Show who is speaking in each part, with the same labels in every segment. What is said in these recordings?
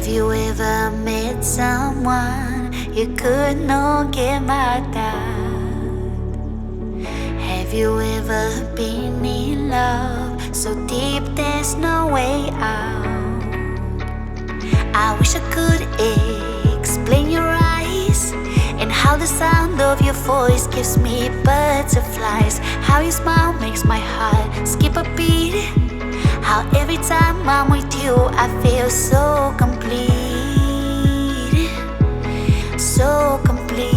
Speaker 1: Have you ever met someone you could not get mad at? Have you ever been in love so deep there's no way out? I wish I could explain your eyes and how the sound of your voice gives me butterflies. How your smile makes my heart skip a beat. How every time I'm with you I feel so complete. So complete.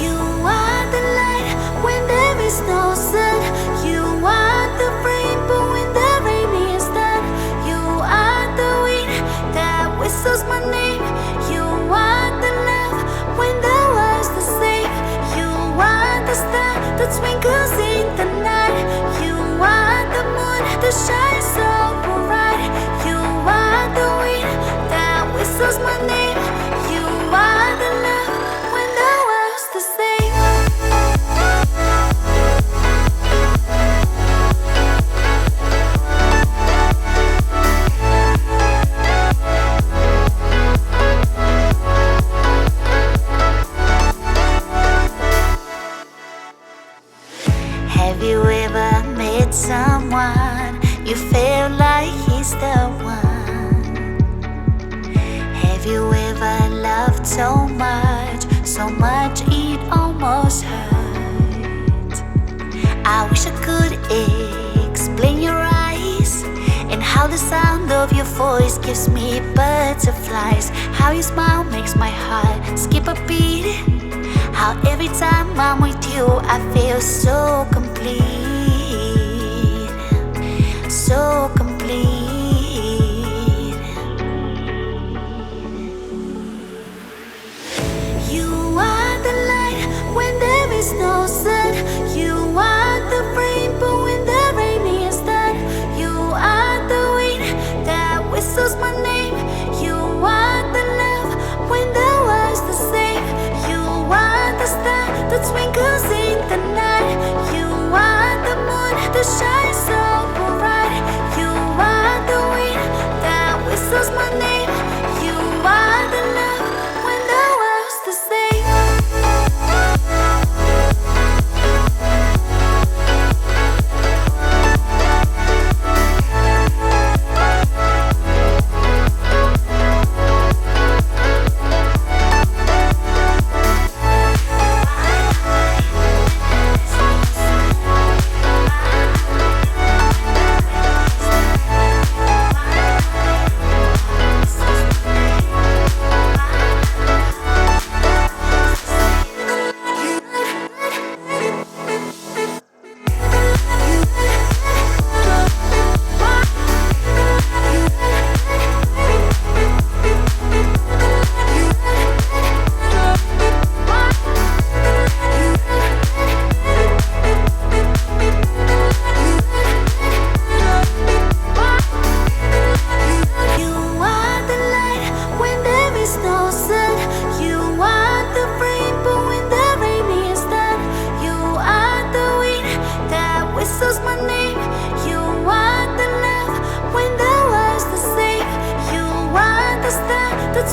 Speaker 1: You are the light when there is no sun. You are the rainbow when the rain is done. You are the wind that whistles my name. You are the love when the world's the same. You are the star that twinkles in the night. You are the moon that shines so bright. You are the wind that whistles my name. You are the love when the world's the same. Have you ever met someone you feel like he's the one? Have you ever loved so much it almost hurt? I wish I could explain your eyes and how the sound of your voice gives me butterflies. How your smile makes my heart skip a beat. How every time I'm with you I feel so complete. So complete. You are the light when there is no sun. You are the rainbow when the rain is done. You are the wind that whistles my name. You are the love when the world's the same. You are the star that twinkles in the night. You are the moon that shines so bright. You are the wind that whistles my name. You are the love when the world's the same.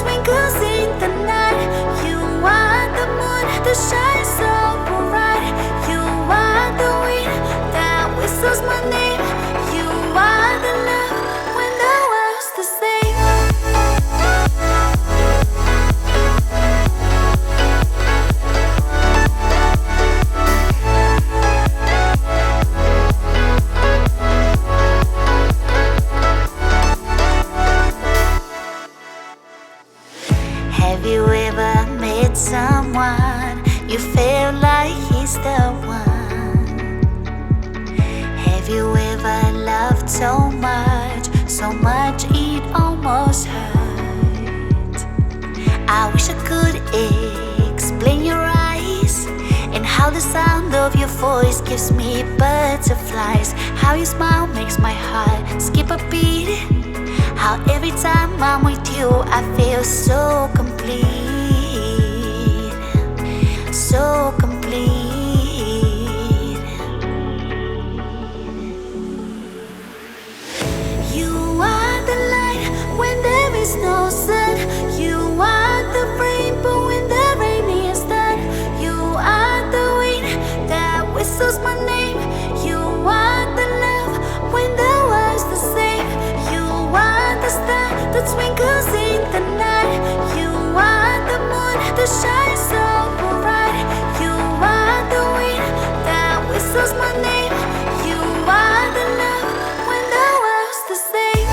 Speaker 1: Twinkles in the night. You are the moon that shines so bright. You are the wind that whistles my name. You are the love when the world's the same. Have you ever met someone you feel like he's the one? Have you ever loved so much it almost hurt? I wish I could explain your eyes and how the sound of your voice gives me butterflies. How your smile makes my heart skip a beat. How every time I'm with you I feel so complete. So complete. are the love when the world's the same.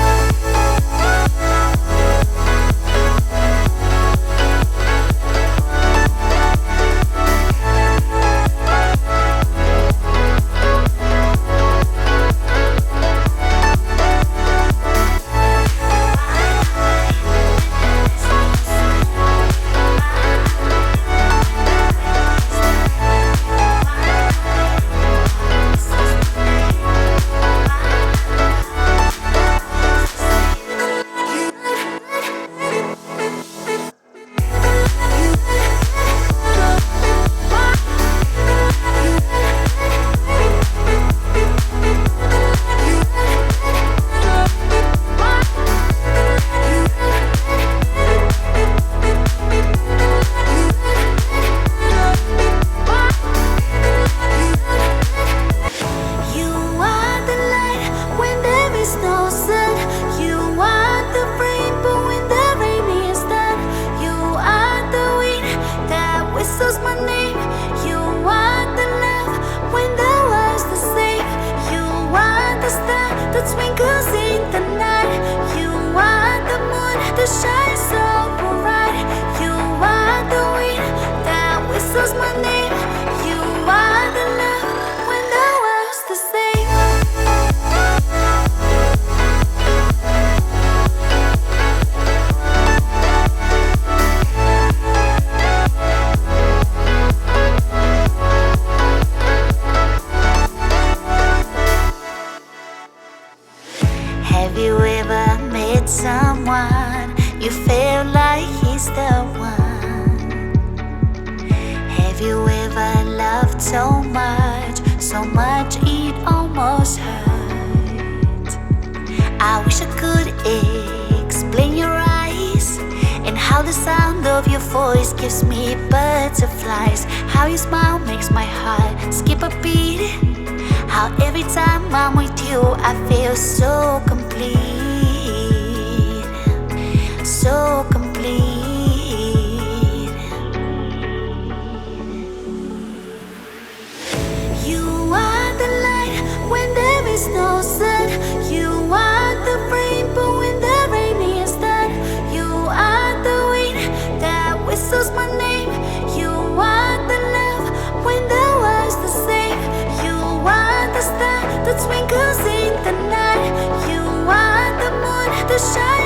Speaker 1: My name, you are the love when the world's the same. You are the star that twinkles in the night. You are the moon that shines so bright. You are the wind that whistles my name. You are the love when the world's the same. Have you ever met someone you feel like he's the one? Have you ever loved so much it almost hurt? I wish I could explain your eyes and how the sound of your voice gives me butterflies. How your smile makes my heart skip a beat. How every time I'm with you I feel so complete, so complete. You are the light when there is no sun. You are the rainbow when the rain is done. You are the wind that whistles my name. You are the love when the world's the same. You are the star that twinkles in the night. You are the moon that shines